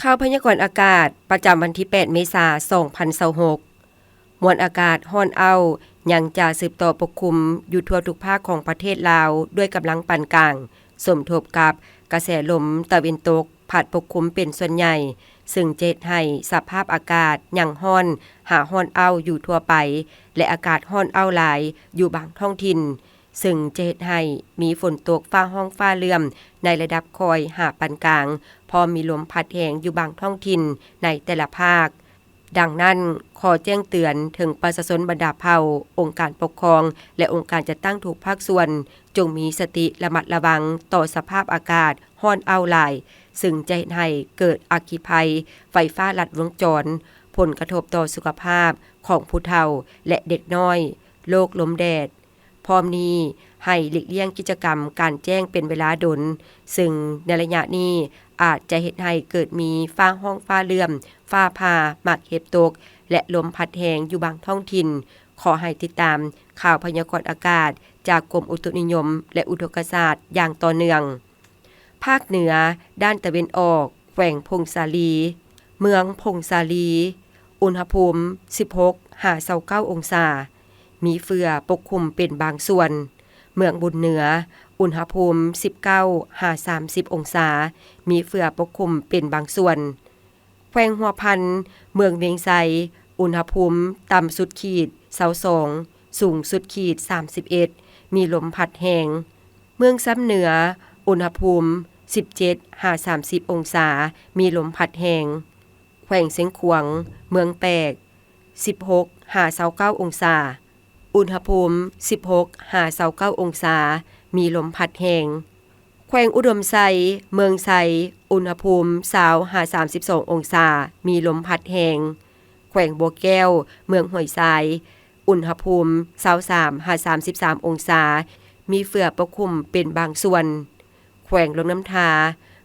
ข่าวพยากรณ์อากาศประจำวันที่ 8 เมษายน 2026 มวลอากาศร้อนอ้าวยังจะสืบต่อปกคลุมอยู่ทั่วทุกภาคของประเทศลาวด้วยกำลังปานกลางสมทบกับกระแสลมตะวันตกพัดปกคลุมเป็นส่วนใหญ่ซึ่งเจ็ดให้สภาพอากาศยังร้อนหาร้อนอ้าวอยู่ทั่วไปและอากาศร้อนอ้าวหลายอยู่บางท้องถิ่นซึ่งจะเฮ็ดให้มีฝนตกฟ้าห้องฟ้าเลื่อมในระดับคอยหาปานกลางพอมีลมพัดแรงอยู่บางท้องถิ่นในแต่ละภาคดังนั้นขอแจ้งเตือนถึงประชาชนบรรดาเผ่าองค์การปกครองและองค์การจัดตั้งทุกภาคส่วนจงมีสติระมัดระวังต่อสภาพอากาศร้อนอ้าวหลายซึ่งจะเฮ็ดให้เกิดอัคคีภัยไฟฟ้าลัดวงจรผลกระทบต่อสุขภาพของผู้เฒ่าและเด็กน้อยโรคลมแดดพร้อมนี้ให้หลีกเลี่ยงกิจกรรมการแจ้งเป็นเวลาดนซึ่งในระยะนี้อาจจะเฮ็ดให้เกิดมีฟ้าห้องฟ้าเลื่อมฟ้าผ่าหมากเห็บตกและลมพัดแรงอยู่บางท้องถิ่นขอให้ติดตามข่าวพยากรณ์อากาศจากกรมอุตุนิยมและอุทกศาสตร์อย่างต่อเนื่องภาคเหนือด้านตะวันออกแขวงพงสาลีเมืองพงสาลีอุณหภูมิ 16-29 องศามีเฟือปกคลุมเป็นบางส่วนเมืองบุญเหนืออุณหภูมิ 19-30 องศามีเฟือปกคลุมเป็นบางส่วนแขวงหัวพันเมืองเวียงไสอุณหภูมิต่ำสุดขีด22สูงสุดขีด31มีลมพัดแรงเมืองซ้ำเหนืออุณหภูมิ 17-30 องศามีลมพัดแรงแขวงเสียงขวางเมืองแปก16-29 องศาอุณหภูมิ 16-29 องศามีลมพัดแรงแขวงอุดมไซเมืองไซอุณหภูมิ20-32 องศามีลมพัดแรงแขวงบัวแก้วเมืองห้วยทรายอุณหภูมิ23-33 องศามีเฟือปกคลุมเป็นบางส่วนแขวงลงน้ำทา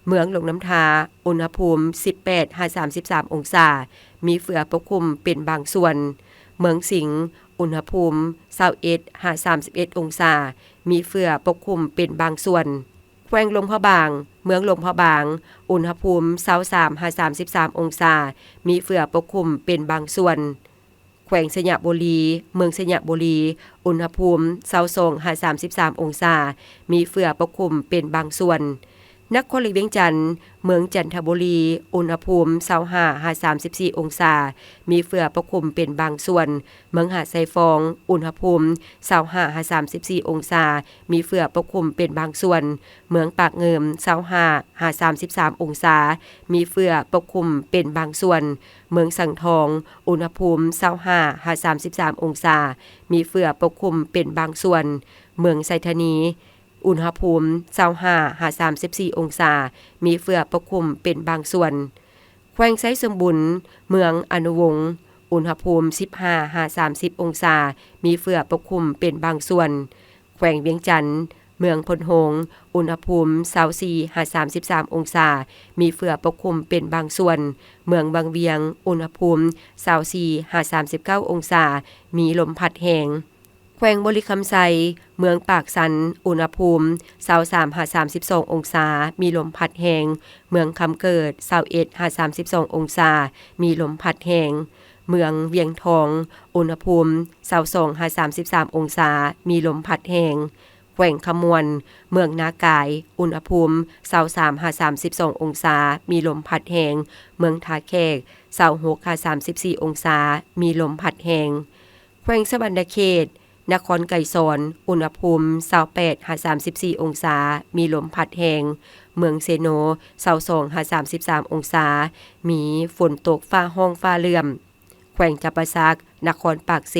เมืองลงน้ำทาอุณหภูมิ 18-33 องศามีเฟือปกคลุมเป็นบางส่วนเมืองสิงห์อุณหภูมิ 21-31 องศามีเฟือปกคลุมเป็นบางส่วนแขวงลมพะบางเมืองลมพะบางอุณหภูมิ 23-33 องศามีเฟือปกคลุมเป็นบางส่วนแขวงสยบุรีเมืองสยบุรีอุณหภูมิ 22-33 องศามีเฟือปกคลุมเป็นบางส่วนนครหลวงเวียงจันทน์เมืองจันทบุรีอุณหภูมิ 25-34 องศามีเฟือปกคลุมเป็นบางส่วนเมืองหาดไซฟองอุณหภูมิ 25-34 องศามีเฟือปกคลุมเป็นบางส่วนเมืองปากเงิม 25-33 องศามีเฟือปกคลุมเป็นบางส่วนเมืองสังทองอุณหภูมิ 25-33 องศามีเฟือปกคลุมเป็นบางส่วนเมืองไซธานีอุณหภูมิ 25-34 องศามีเฟือปกคลุมเป็นบางส่วนแขวงไซสมบุญเมืองอนุวงศ์อุณหภูมิ 15-30 องศามีเฟือปกคลุมเป็นบางส่วนแขวงเวียงจันทน์เมืองพลโหงอุณหภูมิ 24-33 องศามีเฟือปกคลุมเป็นบางส่วนเมืองบางเวียงอุณหภูมิ 24-39 องศามีลมพัดแรงแขวงบริคำไซเมืองปากสันอุณหภูมิ 23-32 องศามีลมพัดแรงเมืองคำเกิด 21-32 องศามีลมพัดแรงเมืองเวียงทองอุณหภูมิ 22-33 องศามีลมพัดแรงแขวงขมวนเมืองนากายอุณหภูมิ 23-32 องศามีลมพัดแรงเมืองทาแขก 26-34 องศามีลมพัดแรงแขวงสะบันดาเขตนครไก่สอนอุณหภูมิ 28-34 องศามีลมพัดแรงเมืองเซโน 22-33 องศามีฝนตกฟ้าห้องฟ้าเลื่อมแขวงจับปะซักนครปากเซ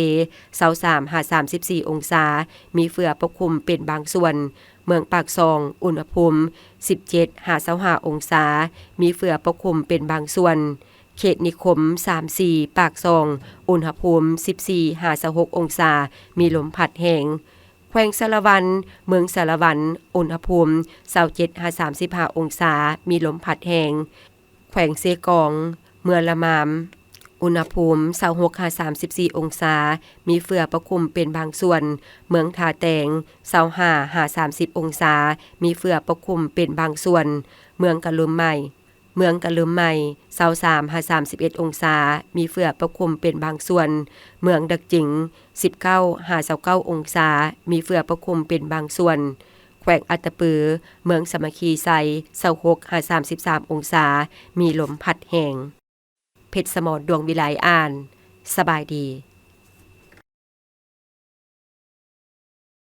23-34 องศามีเฟือปกคลุมเป็นบางส่วนเมืองปากซองอุณหภูมิ 17-25 องศามีเฟือปกคลุมเป็นบางส่วนเขตนิคม 34 ปากซองอุณหภูมิ 14-26 องศามีลมพัดแรงแขวงสารวันเมืองสารวันอุณหภูมิ 27-35 องศามีลมพัดแรงแขวงเซกองเมืองละมามอุณหภูมิ 26-34 องศามีเฟือปกคลุมเป็นบางส่วนเมืองทาแตง 25-30 องศามีเฟือปกคลุมเป็นบางส่วนเมืองกะลุมใหม่ เมืองกะลืมใหม่23หา31องศามีเฟือปกคลุมเป็นบางส่วนเมืองดักจิง19หา29องศามีเฟือปกคลุมเป็นบางส่วนแขวงอัตตปือเมืองสามัคคีไซ26หา33องศามีลมพัดแห้งเพชรสมรดวงวิไลอ่านสบายดี